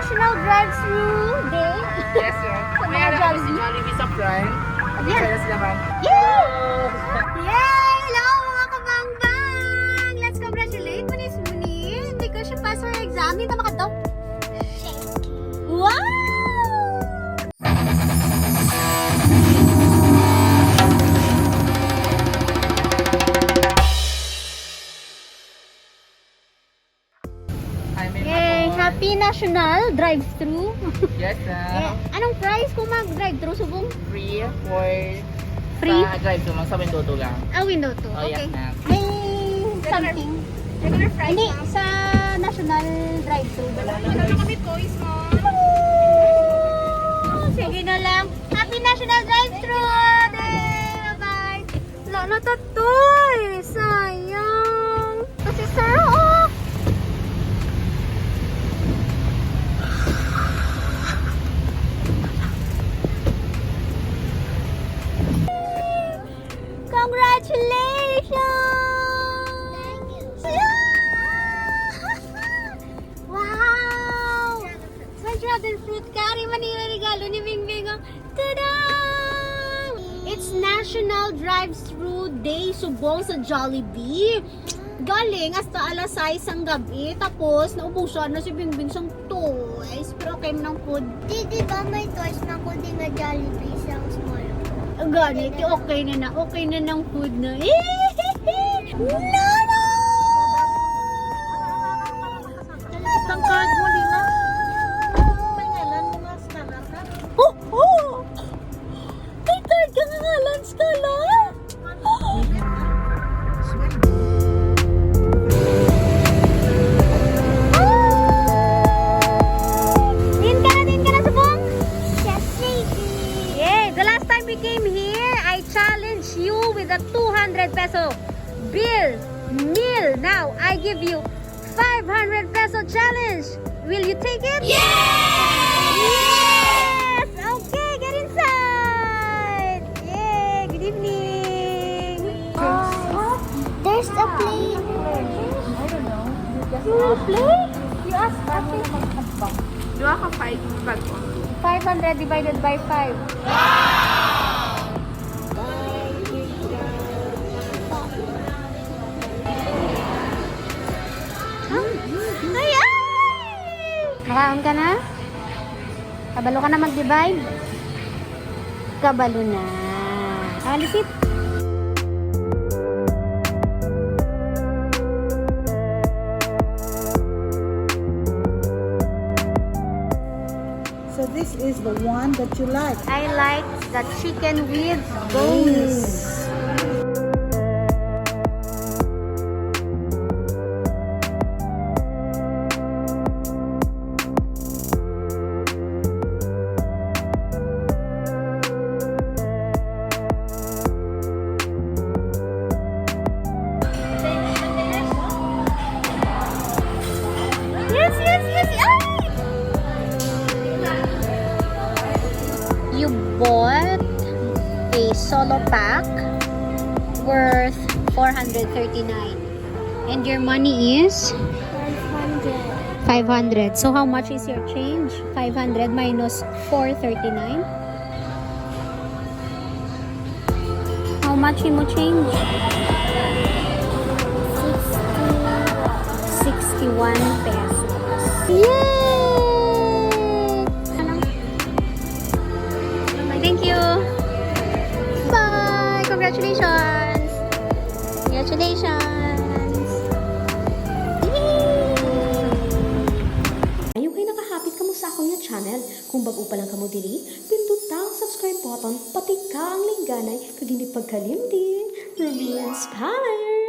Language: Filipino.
National Drive-Thru Day. Yes, sir. May alam kami si Jollibee sa front. Yes. Yes naman. Yay! Hello mga kabangbang! Let's congratulate Munis because she passed her exam. Dito makadok. Wow! Yay! Happy National Drive-Thru. Yes, sir. Anong price kung mag-drive-thru, Subong? Free for Free? sa drive to, sa window to lang. Ah, window to. Oh, yes, Okay. ma'am. May something. Regular fries, Hindi, ma'am. sa National Drive-Thru. Wala na kami toys, ma'am. Sige na lang. Happy National Drive-Thru Day! Bye-bye! Wala na tatoy! Sayang! Kasi sir, oh! Congratulations! Wow! Sa dragon fruit curry, Manila regalo ni Bingbing. Tada! It's National Drive-Thru Day Subong sa Jollibee. Galing hasta alas 6 ang gabi. Tapos, naubusan na si Bingbing sang toys. Pero okay ng food. Di ba may toys na kundi nga Jollibee siyang small? Ganit, okay na na. Okay na ng food na. Nana! Tangkad mo, Lina. May ngalan mo nga sa kanan. Oh! Oh! May card ka nga nga, Lance Kala! Din ka na, Subong? Yes, baby! Yeah, the last time we came here, I challenged you with a 200 peso bill meal. Now, I give you 500 peso challenge. Will you take it? Yes! Yes! Okay, get inside. Yay, good evening. There's a plane. I don't know. You will play? You ask Ate. Dua ka 5 bag ko. 500 divided by 5. Nakaon ka na? Kabalo ka na mag-divide? Kabalo na. Alisit. So this is the one that you like. I like the chicken with bones. Yes, yes, yes. Ay! You bought a solo pack worth 439 and your money is 500. So how much is your change? 500 minus 439. How much mo change? 61 pesos. Yay! Thank you. Bye. Congratulations. Congratulations. Yay! Ayaw kayo nakahapit ka mo sa akong yung channel. Kung bago pa lang ka mo diri, pindot ang subscribe button, pati ka ang lingganay, kag hindi pagkalimdin. Ruby Inspired!